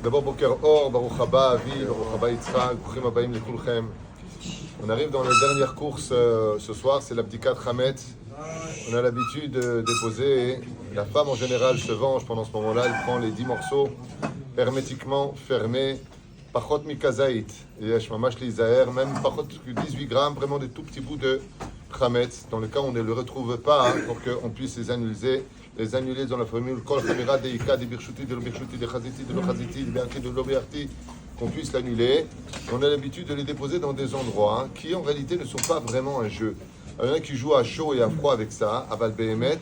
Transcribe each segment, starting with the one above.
D'abord, Boker Or, Baruch Haba Avi, Baruch Haba Yitzhak, Bruchim Habayim Lekulchem. On arrive dans la dernière course ce soir, c'est l'Abdikat Hametz. On a l'habitude de déposer. La femme en général se venge pendant ce moment-là, elle prend les 10 morceaux hermétiquement fermés. Pachot Mikazaït, Yesh Mamash Lizaher, même Pachot 18 grammes, vraiment des tout petits bouts de Hametz. Dans le cas où on ne le retrouve pas, pour qu'on puisse les annuler dans la formule Kol Chamira Deika, de Birchuti, de l'Obirchuti, de Chaziti, de l'Ochaziti, de Berti, de l'Oberti, qu'on puisse l'annuler. On a l'habitude de les déposer dans des endroits qui en réalité ne sont pas vraiment un jeu. Il y en a qui jouent à chaud et à froid avec ça, à Val Behemet.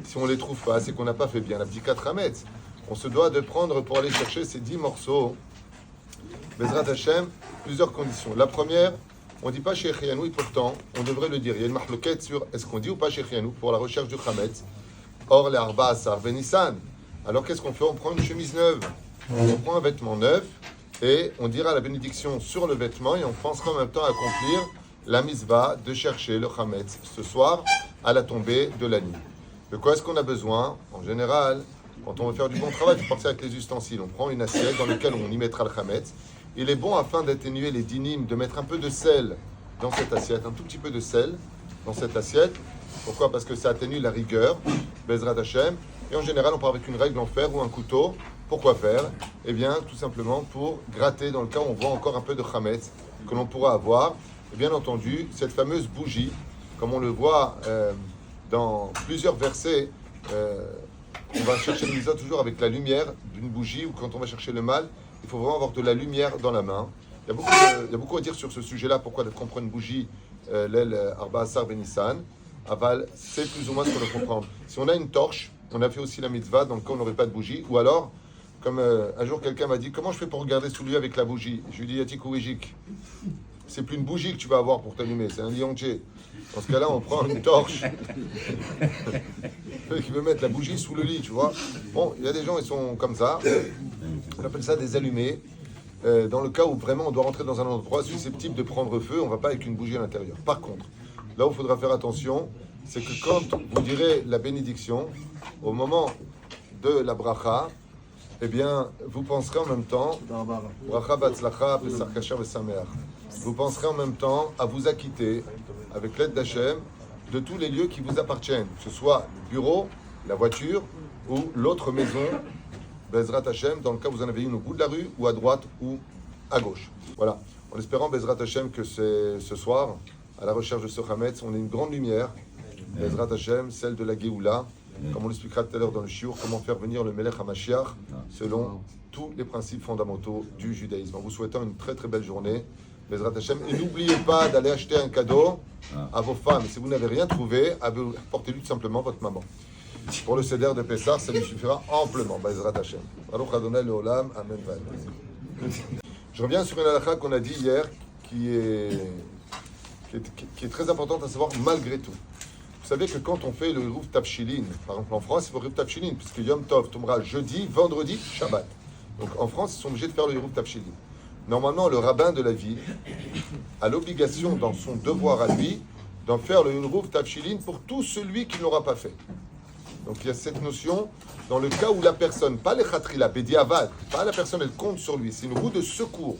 Si on ne les trouve pas, c'est qu'on n'a pas fait bien. La petite 4 Hametz, on se doit de prendre pour aller chercher ces 10 morceaux. Bezrat Hashem, plusieurs conditions. La première, on ne dit pas chez Echianou, et pourtant, on devrait le dire. Il y a une marloquette sur est-ce qu'on dit ou pas chez Echianou pour la recherche du Hametz. Or, les Arba Asar Benissan. Alors, qu'est-ce qu'on fait? On prend une chemise neuve, on prend un vêtement neuf, et on dira la bénédiction sur le vêtement, et on pensera en même temps à accomplir la misva de chercher le Hametz ce soir à la tombée de la nuit. De quoi est-ce qu'on a besoin? En général, quand on veut faire du bon travail, il faut partir avec les ustensiles. On prend une assiette dans laquelle on y mettra le Hametz. Il est bon, afin d'atténuer les dynimes, de mettre un peu de sel dans cette assiette, un tout petit peu de sel dans cette assiette. Pourquoi? Parce que ça atténue la rigueur, Bezrat Hashem. Et en général, on part avec une règle en fer ou un couteau. Pourquoi faire? Eh bien, tout simplement pour gratter dans le cas où on voit encore un peu de Hametz que l'on pourra avoir. Et bien entendu, cette fameuse bougie, comme on le voit dans plusieurs versets, on va chercher le misa toujours avec la lumière d'une bougie, ou quand on va chercher le mal, il faut vraiment avoir de la lumière dans la main. Il y a beaucoup à dire sur ce sujet-là, pourquoi qu'on prend une bougie, l'aile Arba Asar Benissan. Aval, c'est plus ou moins ce qu'on doit comprendre. Si on a une torche, on a fait aussi la mitzvah dans le cas où on n'aurait pas de bougie, ou alors, comme un jour quelqu'un m'a dit, comment je fais pour regarder sous lui avec la bougie? Je lui dis, Yatik ou Wijik. C'est plus une bougie que tu vas avoir pour t'allumer, c'est un liongé. Dans ce cas-là, on prend une torche qui veut mettre la bougie sous le lit, tu vois. Bon, il y a des gens, ils sont comme ça. On appelle ça des allumés. Dans le cas où vraiment on doit rentrer dans un endroit susceptible de prendre feu, on ne va pas avec une bougie à l'intérieur. Par contre, là où il faudra faire attention, c'est que quand vous direz la bénédiction, au moment de la bracha, eh bien, vous penserez en même temps, bracha batzlacha pesach kasher v'sameach. Vous penserez en même temps à vous acquitter, avec l'aide d'Hachem, de tous les lieux qui vous appartiennent, que ce soit le bureau, la voiture ou l'autre maison, Bezrat Hashem, dans le cas où vous en avez une au bout de la rue, ou à droite, ou à gauche. Voilà. En espérant, Bezrat Hashem, que c'est ce soir, à la recherche de ce Hametz, on a une grande lumière, Bezrat Hashem, celle de la Géoula, comme on l'expliquera tout à l'heure dans le Shiur, comment faire venir le Melech HaMashiach selon tous les principes fondamentaux du judaïsme. En vous souhaitant une très très belle journée, Bezrat Hashem. Et n'oubliez pas d'aller acheter un cadeau à vos femmes. Si vous n'avez rien trouvé, apportez-lui tout simplement votre maman. Pour le Seder de Pessah, ça lui suffira amplement. Bezrat Hashem. Baruch Adonai Leolam. Amen. Je reviens sur une halakha qu'on a dit hier, qui est très importante à savoir malgré tout. Vous savez que quand on fait le Hiruv Tafshilin, par exemple en France, il faut Hiruv Tafshilin, puisque Yom Tov tombera jeudi, vendredi, Shabbat. Donc en France, ils sont obligés de faire le Hiruv Tafshilin. Normalement, le rabbin de la ville a l'obligation, dans son devoir à lui, d'en faire le Hiruv Tafshilin pour tout celui qui ne l'aura pas fait. Donc il y a cette notion, dans le cas où la personne, pas les Khatrila, Bediavad, pas la personne, elle compte sur lui, c'est une roue de secours.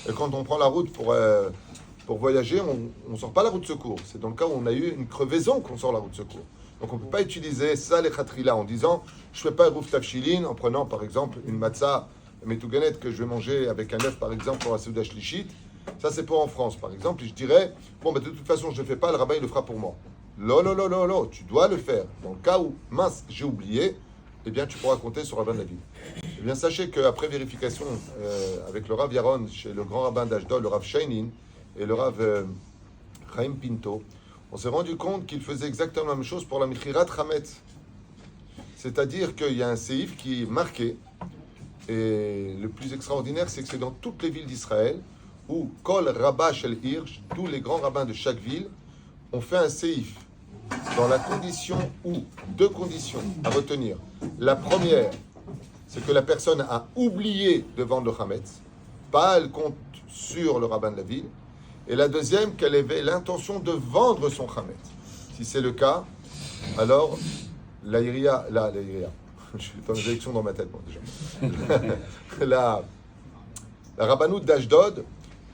Et quand on prend la route pour voyager, on ne sort pas la roue de secours. C'est dans le cas où on a eu une crevaison qu'on sort la roue de secours. Donc on ne peut pas utiliser ça, les Khatrila, en disant je ne fais pas Hiruv Tafshilin en prenant par exemple une matzah Metouganet que je vais manger avec un œuf par exemple pour la Seuda Shlichit. Ça c'est pas en France par exemple. Et je dirais bon, de toute façon je ne le fais pas, le rabbin il le fera pour moi. Non, tu dois le faire. Dans le cas où, mince, j'ai oublié, eh bien tu pourras compter sur le rabbin de la ville. Eh bien sachez qu'après vérification avec le Rav Yaron, chez le grand rabbin d'Ashdod, le Rav Shainin et le Rav Chaim Pinto, on s'est rendu compte qu'il faisait exactement la même chose pour la Michirat Hametz. C'est-à-dire qu'il y a un séif qui est marqué, et le plus extraordinaire, c'est que c'est dans toutes les villes d'Israël, où Kol Rabbah Shel Hirsch, tous les grands rabbins de chaque ville, ont fait un séif, dans la condition où, deux conditions à retenir. La première, c'est que la personne a oublié de vendre le Hametz, pas elle compte sur le rabbin de la ville. Et la deuxième, qu'elle avait l'intention de vendre son Hametz. Si c'est le cas, alors la Iria, je suis dans les élections dans ma tête, moi, déjà. La Rabbanout d'Ashdod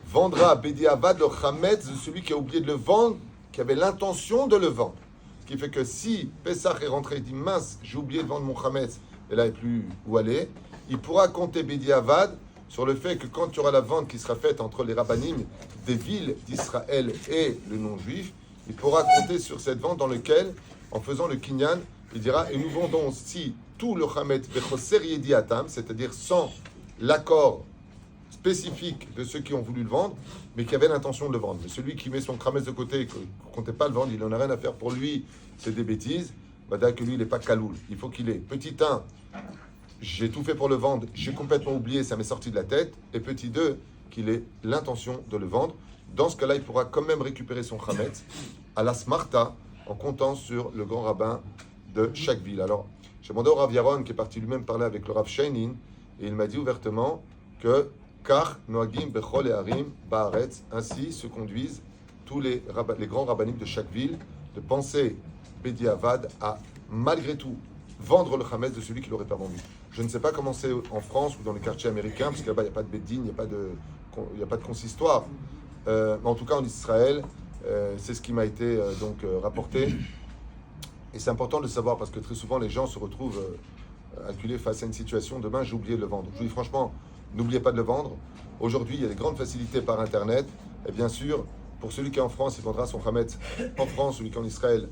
vendra à Bediavad le Chametz de celui qui a oublié de le vendre, qui avait l'intention de le vendre. Ce qui fait que si Pessah est rentré et dit mince, j'ai oublié de vendre mon Chametz, et là il n'y a plus où aller, il pourra compter Bediavad sur le fait que quand il y aura la vente qui sera faite entre les rabbanim des villes d'Israël et le non-juif, il pourra compter sur cette vente dans laquelle, en faisant le kinyan, il dira, et nous vendons aussi tout le Chametz Bechoser Yediatam, c'est-à-dire sans l'accord spécifique de ceux qui ont voulu le vendre, mais qui avaient l'intention de le vendre. Mais celui qui met son Chametz de côté et qui ne comptait pas le vendre, il n'en a rien à faire pour lui, c'est des bêtises, bah, que lui, il n'est pas kaloul. Il faut qu'il ait, petit 1, j'ai tout fait pour le vendre, j'ai complètement oublié, ça m'est sorti de la tête, et petit 2, qu'il ait l'intention de le vendre. Dans ce cas-là, il pourra quand même récupérer son Chametz à la Smarta, en comptant sur le grand rabbin de chaque ville. Alors, j'ai demandé au Rav Yaron, qui est parti lui-même parler avec le Rav Sheinin, et il m'a dit ouvertement que Kach Noagim Bechol et Harim Baaretz, ainsi se conduisent tous les grands rabbinim de chaque ville, de penser Bediavad à, malgré tout, vendre le Chametz de celui qui ne l'aurait pas vendu. Je ne sais pas comment c'est en France ou dans les quartiers américains, parce que là-bas, il n'y a pas de Beddin, il n'y a pas de consistoire. Mais en tout cas, en Israël, c'est ce qui m'a été rapporté. Et c'est important de le savoir, parce que très souvent, les gens se retrouvent acculés face à une situation. Demain, j'ai oublié de le vendre. Je vous dis franchement, n'oubliez pas de le vendre. Aujourd'hui, il y a des grandes facilités par Internet. Et bien sûr, pour celui qui est en France, il vendra son Chametz en France, celui qui est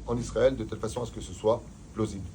en Israël, de telle façon à ce que ce soit plausible.